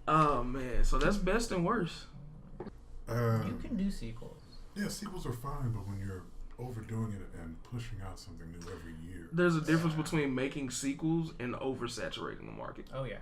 Oh man, so that's best and worst. You can do sequels. Yeah, sequels are fine, but when you're overdoing it and pushing out something new every year. There's a difference between making sequels and oversaturating the market. Oh yeah,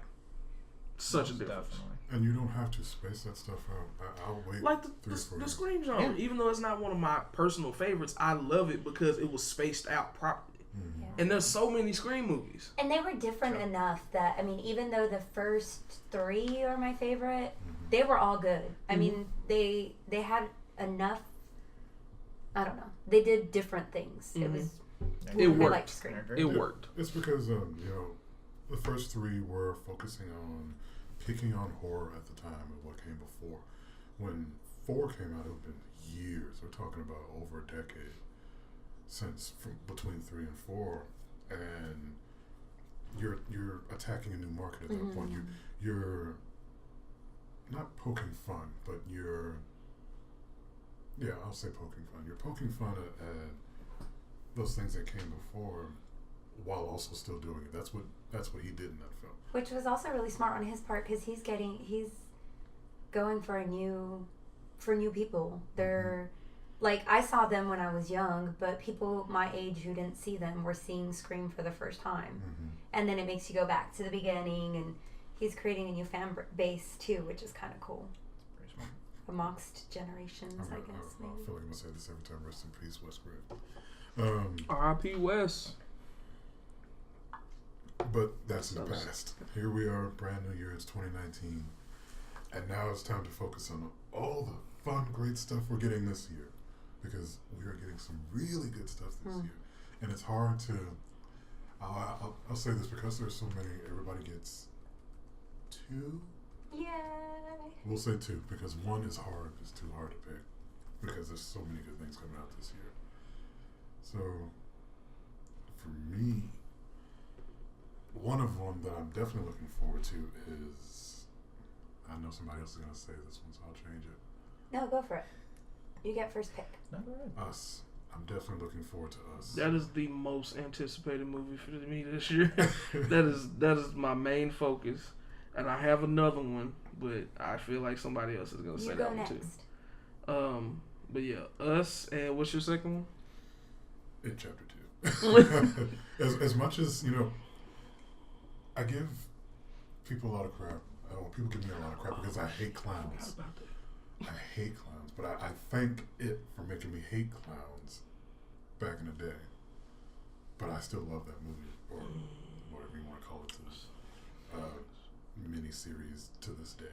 Such a most difference. definitely. And you don't have to space that stuff out. I'll wait Like 3 or 4 the years. Scream genre, Yeah. even though it's not one of my personal favorites, I love it because it was spaced out properly. Mhm. Yeah. And there's so many Scream movies. And they were different enough that even though the first 3 are my favorite, they were all good. I mean, they had enough. I don't know. They did different things. It was. It I worked. liked Scream. It worked. It's because the first 3 were focusing on picking on horror at the time of what came before. When 4 came out, it would have been years. We're talking about over a decade since from between 3 and 4, and you're attacking a new market at that point. You're not poking fun, but I'll say poking fun. You're poking fun at those things that came before, while also still doing it. That's what he did in that film. Which was also really smart on his part because he's going for new people. They're like, I saw them when I was young, but people my age who didn't see them were seeing Scream for the first time. And then it makes you go back to the beginning, and he's creating a new fan base too, which is kind of cool. Pretty smart. Amongst generations, I guess. I Maybe. feel like I'm gonna say this every time. Rest in peace, Wes Craven. R.I.P. West. But that's in the past. Here we are, brand new year. It's 2019, and now it's time to focus on all the fun, great stuff we're getting this year, because we are getting some really good stuff this year, and it's hard to. I'll say this because there's so many. Everybody gets 2. Yay! We'll say 2 because 1 is hard. It's too hard to pick because there's so many good things coming out this year. So, for me, one of them that I'm definitely looking forward to is, I know somebody else is going to say this one, so I'll change it. No, go for it. You get first pick. Not bad. Us. I'm definitely looking forward to Us. That is the most anticipated movie for me this year. that is my main focus. And I have another one, but I feel like somebody else is going to say that one too. But yeah, Us, and what's your second one? In Chapter 2. as much as, I give people a lot of crap. People give me a lot of crap because I hate clowns. I hate clowns, but I thank it for making me hate clowns back in the day. But I still love that movie, or whatever you want to call it, to this mini-series to this day.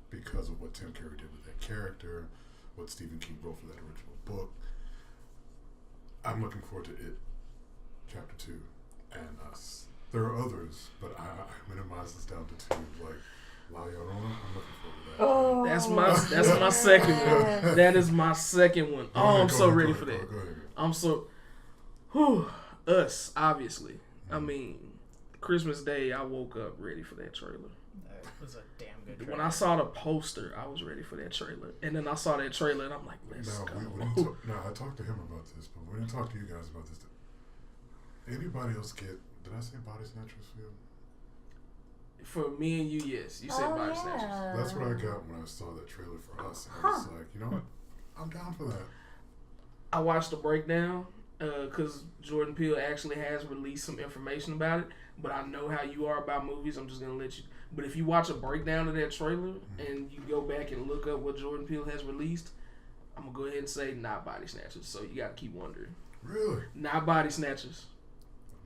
Because of what Tim Curry did with that character, what Stephen King wrote for that original book. I'm looking forward to it, Chapter 2, and Us. There are others, but I minimize this down to 2, like La Llorona. I'm looking forward to that. Oh, That's my second one. That is my second one. I'm so ready for that. Go ahead. I'm so Us, obviously. I mean, Christmas Day, I woke up ready for that trailer. That was a damn good trailer. When I saw the poster, I was ready for that trailer. And then I saw that trailer, and I'm like, let's go. I talked to him about this, but we didn't talk to you guys about this. Anybody else get, did I say Body Snatchers film? For me and you, yes. You said Body Snatchers. That's what I got when I saw that trailer for Us. I was like, you know what? I'm down for that. I watched the breakdown because Jordan Peele actually has released some information about it. But I know how you are about movies. I'm just going to let you. But if you watch a breakdown of that trailer and you go back and look up what Jordan Peele has released, I'm going to go ahead and say not Body Snatchers. So you got to keep wondering. Really? Not Body Snatchers.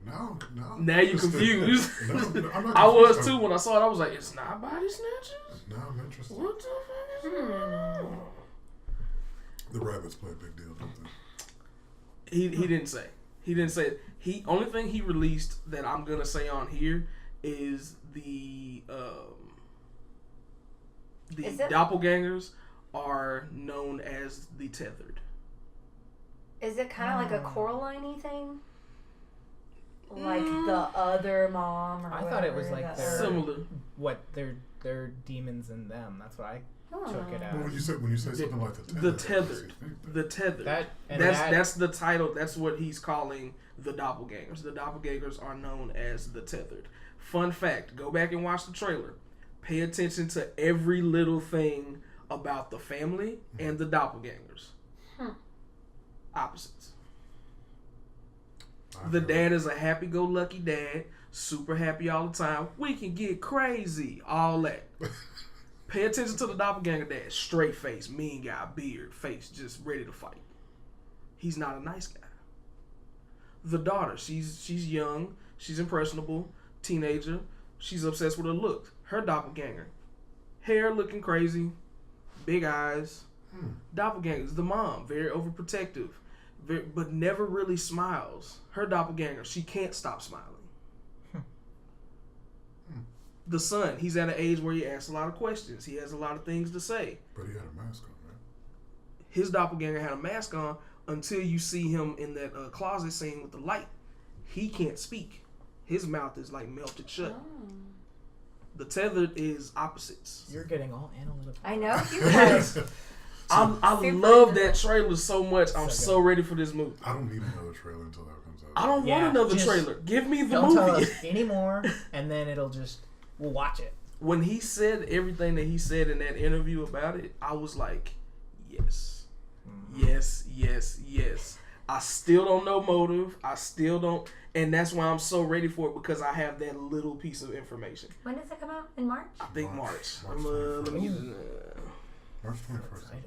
No. Now you're confused. No, I'm not confused. I was too when I saw it. I was like, it's not Body Snatchers? No, I'm interested. What the fuck is that? The rabbits play a big deal, don't they? He didn't say. He didn't say. Only thing he released that I'm gonna say on here is the doppelgangers are known as the tethered. Is it kind of like a Coraline-y thing? Like the other mom, or I thought it was like similar. What they're demons in them. That's what I took it as. Well, when you say something like the tethered. That's the title. That's what he's calling the doppelgangers. The doppelgangers are known as the tethered. Fun fact: go back and watch the trailer. Pay attention to every little thing about the family and the doppelgangers. Opposites. The dad is a happy-go-lucky dad, super happy all the time. We can get crazy, all that. Pay attention to the doppelganger dad. Straight face, mean guy, beard, face, just ready to fight. He's not a nice guy. The daughter, she's young, she's impressionable, teenager. She's obsessed with her looks. Her doppelganger, hair looking crazy, big eyes. Doppelgangers. The mom, very overprotective. But never really smiles. Her doppelganger, she can't stop smiling. The son, he's at an age where he asks a lot of questions. He has a lot of things to say. But he had a mask on, right? His doppelganger had a mask on until you see him in that closet scene with the light. He can't speak. His mouth is like melted shut. The tethered is opposites. You're getting all analytical. I know you guys. I love that trailer so much. I'm so ready for this movie. I don't need another trailer until that comes out. I don't want another trailer. Give me the don't movie. Tell us anymore, and then we'll watch it. When he said everything that he said in that interview about it, I was like, yes. Yes, yes, yes. I still don't know motive. I still don't. And that's why I'm so ready for it, because I have that little piece of information. When does it come out? In March? I think March. March Let me get March 21st. Like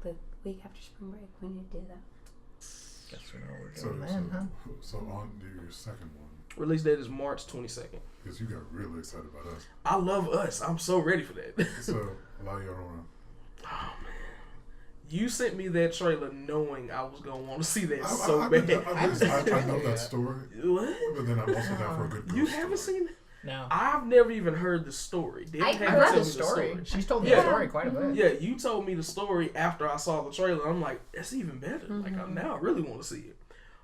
the week after spring break. We need to do that. Guess we know what we're doing then, huh? So on to your second one. Release date is March 22nd. Because you got really excited about Us. I love Us. I'm so ready for that. So a lot of y'all don't know. Oh man, you sent me that trailer knowing I was gonna want to see that bad. I know that story. What? But then I'm also down for a good ghost You haven't seen it? No. I've never even heard the story. I heard the story. She's told me the story quite a bit. Yeah, you told me the story after I saw the trailer. I'm like, that's even better. Like now I really want to see it.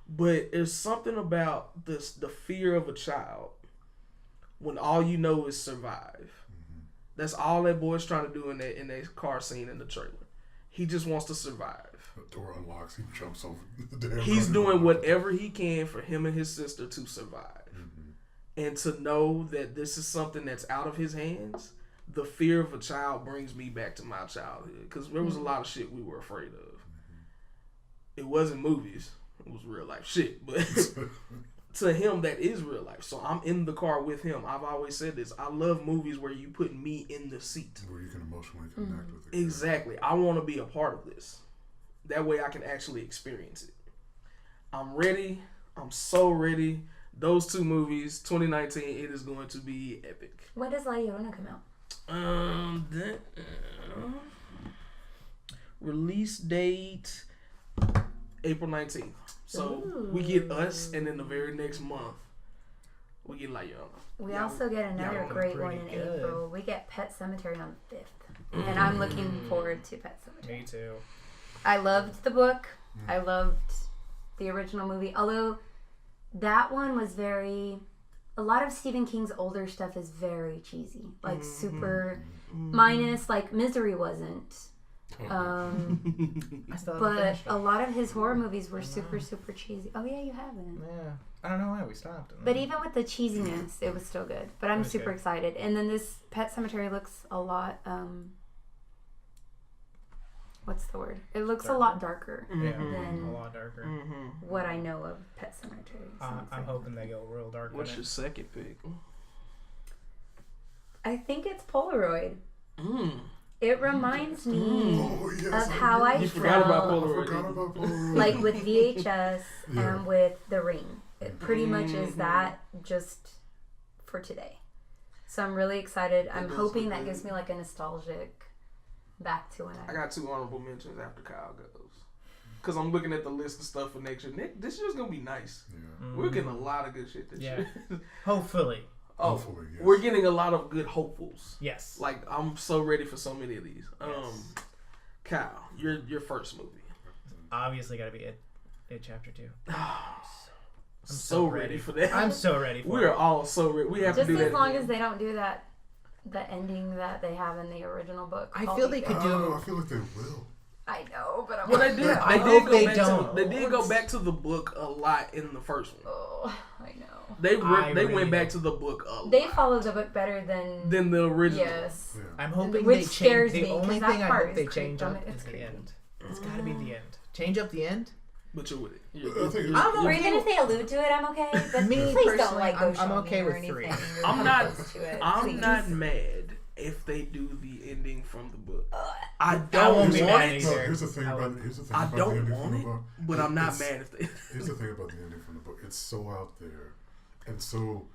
But there's something about the fear of a child when all you know is survive. That's all that boy's trying to do in that car scene in the trailer. He just wants to survive. The door unlocks. He jumps over the damn. He's doing whatever he can for him and his sister to survive. And to know that this is something that's out of his hands, the fear of a child brings me back to my childhood. Because there was a lot of shit we were afraid of. It wasn't movies. It was real life shit. But to him, that is real life. So I'm in the car with him. I've always said this. I love movies where you put me in the seat. Where you can emotionally connect with it. Exactly. I want to be a part of this. That way I can actually experience it. I'm ready. I'm so ready. Those two movies, 2019, it is going to be epic. When does La Llorona come out? Release date April 19th. So we get Us, and then the very next month we get La Llorona. We also get another great one in April. We get Pet Sematary on the 5th. And I'm looking forward to Pet Sematary. Me too. I loved the book. I loved the original movie. Although that one was a lot of Stephen King's older stuff is very cheesy. Like super minus, like Misery wasn't. But a lot of his horror movies were super, super cheesy. Oh yeah, you haven't. Yeah. I don't know why we stopped. But even with the cheesiness, it was still good. But I'm super excited. And then this Pet Sematary looks a lot. What's the word? It looks a lot darker than a lot darker. what I know of Pet Sematary. So I'm hoping they go real dark. What's your second pick? I think it's Polaroid. It reminds me of how I forgot about felt Polaroid. like with VHS and with The Ring. It pretty much is that, just for today. So I'm really excited. I'm hoping that gives me like a nostalgic back to when I got 2 honorable mentions after Kyle goes. Because I'm looking at the list of stuff for next year. This year's going to be nice. Yeah. We're getting a lot of good shit this year. Hopefully. Hopefully, yes. We're getting a lot of good hopefuls. Yes. Like, I'm so ready for so many of these. Kyle, your first movie. Obviously got to be It Chapter 2. I'm so ready for that. I'm so ready for it. We're all so ready. We have just to do that. Just as long as they don't do that, the ending that they have in the original book. I feel they could do. I feel like they will. I know, but I'm well, like, they did. I hope they don't. They did go back to the book a lot in the first one. Oh, I know. They really went back to the book a lot. They followed the book better than the original. Yes. Yeah. I'm hoping which they scares change. me, The only 'cause that thing I part hope they is change creepy. up It's is the creepy. end. It's got to be the end. Change up the end. But you're with it. Or even if they allude to it, I'm okay. But Me please don't personally, like go I'm okay show me with or anything. 3. You're I'm too not. close to it, I'm please. not mad if they do the ending from the book. I won't don't be want mad it. No, either. here's the thing about the I ending don't from the want it, book. but I'm not mad if they. Here's the thing about the ending from the book. It's so out there and so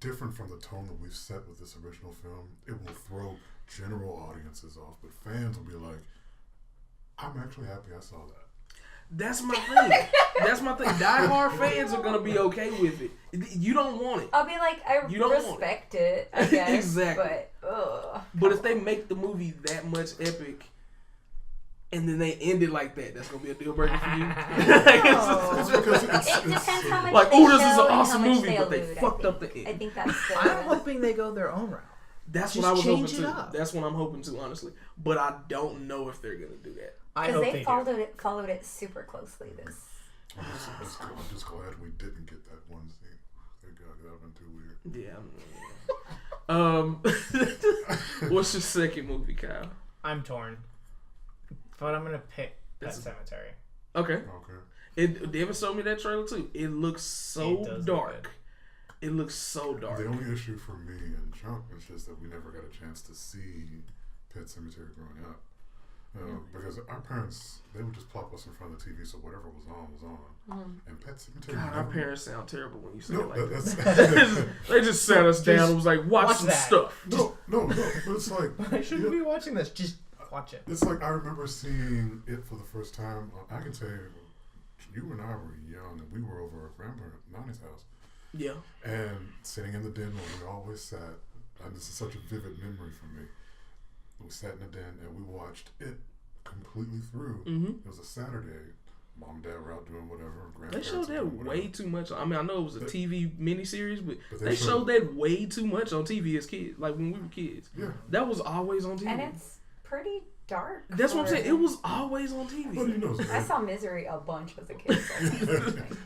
different from the tone that we've set with this original film. It will throw general audiences off, but fans will be like, I'm actually happy I saw that. That's my thing. Die Hard fans are gonna be okay with it. You don't want it. I'll be like, I respect it, I guess. Exactly. But if they make the movie that much epic, and then they end it like that, that's gonna be a deal breaker for you. It's because it depends how much like, they oh, this show is an and how awesome much movie, but they allude, fucked I up the end. I think that's the... I'm hoping they go their own route. That's Just what I was hoping change it to. up. That's what I'm hoping to, honestly. But I don't know if they're gonna do that. Because they followed it super closely. I'm just glad we didn't get that one scene. That would have been too weird. Yeah. What's your second movie, Kyle? I'm torn, but I'm gonna pick Pet Sematary. Okay. They ever showed me that trailer too. It looks so dark. It looks so dark. The only issue for me and Chunk is just that we never got a chance to see Pet Sematary growing up. Because our parents, they would just plop us in front of the TV, so whatever was on. And Pet Sematary. God, our parents sound terrible when you say it like that. They just sat us down and was like, watch some stuff. No, but it's like... I shouldn't be watching this. Just watch it. It's like I remember seeing it for the first time. I can tell you and I were young, and we were over at Grandma Nani's house. Yeah. And sitting in the den where we always sat, and this is such a vivid memory for me. We sat in the den and we watched it completely through. It was a Saturday. Mom and Dad were out doing whatever. They showed that way too much. I mean, I know it was a TV miniseries, but they showed that way too much on TV as kids. Like when we were kids. Yeah. That was always on TV. And it's pretty dark. That's what I'm saying. It was always on TV. Well, you know, I saw Misery a bunch as a kid. So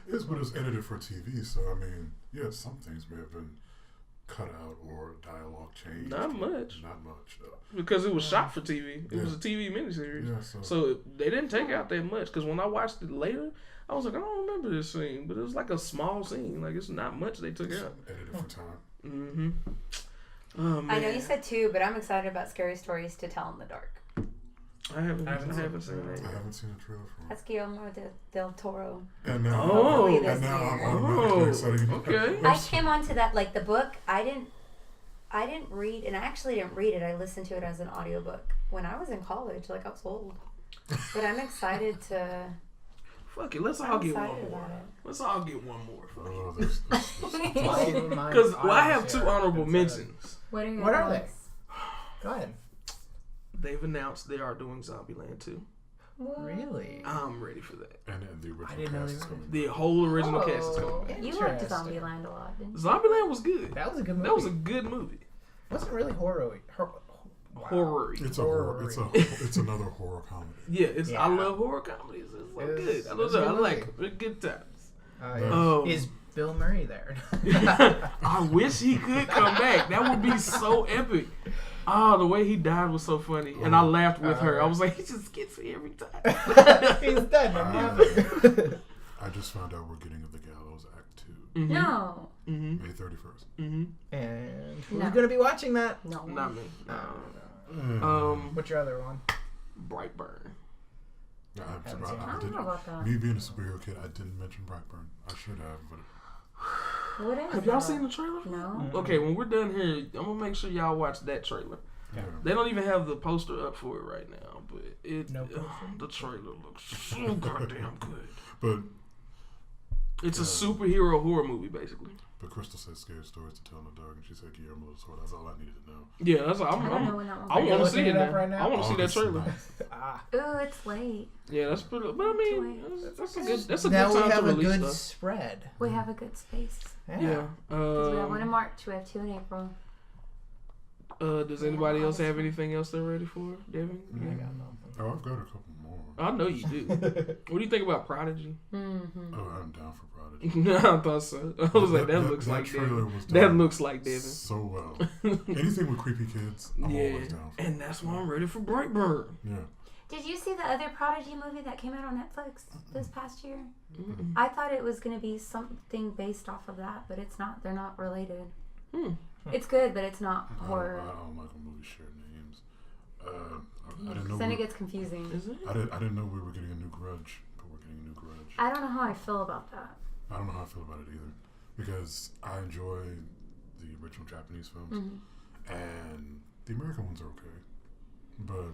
it's what it was edited for TV, so I mean, yeah, some things may have been cut out or dialogue changed. Not much. Not much. Because it was shot for TV. It was a TV miniseries. Yeah, so they didn't take out that much. Because when I watched it later, I was like, I don't remember this scene. But it was like a small scene. Like, it's not much they took out. Edited for time. Mm-hmm. Oh, man. I know you said 2, but I'm excited about Scary Stories to Tell in the Dark. I haven't seen that. I haven't seen a trailer for it. That's Guillermo del Toro. And now, I'm excited. Okay. I came onto that, like the book. I didn't read, and I actually didn't read it. I listened to it as an audiobook when I was in college. Like, I was old. But I'm excited to... Fuck it, let's all get one more. Let's all get one more. Because I have 2 honorable mentions. What are they? Go ahead. They've announced they are doing Zombieland 2. Really? I'm ready for that. And the original cast is coming. The whole original cast is coming back. You liked Zombieland a lot, didn't you? Zombieland was good. That was a good movie. That was a good movie. It wasn't really horror. Horror. It's another horror comedy. Yeah, I love horror comedies. It's so good. I like it. Good times. Bill Murray there. I wish he could come back. That would be so epic. Oh, the way he died was so funny. And I laughed with her. I was like, he just gets me every time. He's dead. I just found out we're getting The Gallows Act 2. Mm-hmm. No. Mm-hmm. May 31st. Mm-hmm. And who's going to be watching that? No. Not me. No. What's your other one? Brightburn. I don't know about that. Me being a superhero kid, I didn't mention Brightburn. I should have, but... What is Have y'all seen the trailer? No. Okay, when we're done here, I'm going to make sure y'all watch that trailer. Yeah. They don't even have the poster up for it right now, but the trailer looks so goddamn good. But it's a superhero horror movie, basically. But Crystal said scared stories to tell in the dark, and she said Guillermo del Toro. That's all I needed to know. Yeah, that's all. I want to see it now. Right now. I want to see that trailer. Ooh, it's late. Yeah, that's pretty. But I mean, that's a good. That's a now good time we have to a release good stuff. spread. We have a good space. Yeah. We have one in March. We have 2 in April. Does anybody else have anything else they're ready for, Devin? I got nothing. Oh, I've got a couple more. I know you do. What do you think about Prodigy? Mm-hmm. Oh, I'm down for Prodigy. No, I thought so. I was like, that looks like Devin. That looks like Devin. So well. Anything with creepy kids, I'm always down for. And that's why I'm ready for Brightburn. Yeah. Did you see the other Prodigy movie that came out on Netflix this past year? Mm-mm. I thought it was going to be something based off of that, but it's not. They're not related. It's good, but it's not horror. I don't like when movies share names. I didn't know. Then it gets confusing. Is it? I didn't know we were getting a new Grudge, but we're getting a new Grudge. I don't know how I feel about that. I don't know how I feel about it either, because I enjoy the original Japanese films, and the American ones are okay, but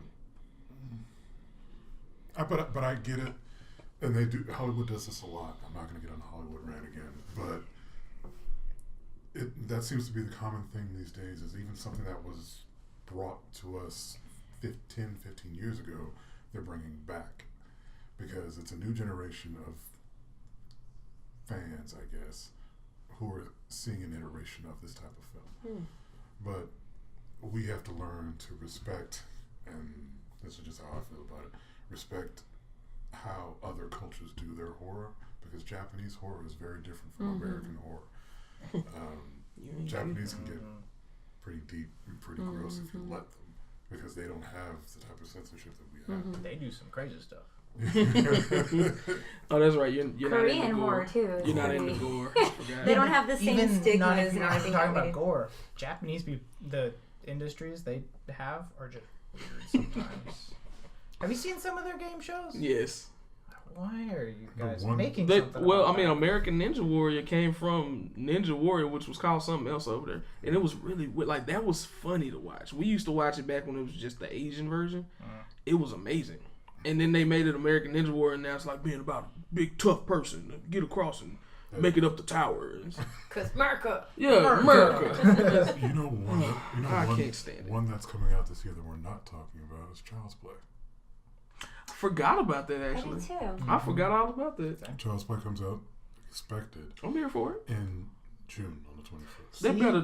I get it, and they do. Hollywood does this a lot. I'm not going to get on the Hollywood rant again, but that seems to be the common thing these days. Is even something that was brought to us 15 years ago, they're bringing back, because it's a new generation of fans, I guess, who are seeing an iteration of this type of film. But we have to learn to respect, and this is just how I feel about it, respect how other cultures do their horror, because Japanese horror is very different from American horror. Japanese can get pretty deep and pretty gross if you let them, because they don't have the type of censorship that we have. They do some crazy stuff. Oh, that's right. You're Korean not into horror gore. too. You're not into gore. They don't have the same Even stigmas not if and you're not everything. talking that we about do. gore. Japanese the industries they have are just weird sometimes. Have you seen some of their game shows? Yes. Why are you guys one- making They, something well, about I mean, that? American Ninja Warrior came from Ninja Warrior, which was called something else over there, and it was really like that was funny to watch. We used to watch it back when it was just the Asian version. It was amazing, and then they made it American Ninja Warrior, and now it's like being about a big tough person to get across and make it up the tower. Cause America. Yeah, America. You know one. I can't stand it. One that's coming out this year that we're not talking about is Child's Play. I forgot about that I actually. did too. I forgot all about that. Child's Play comes out expected I'm here for it. in June on the 21st. They better.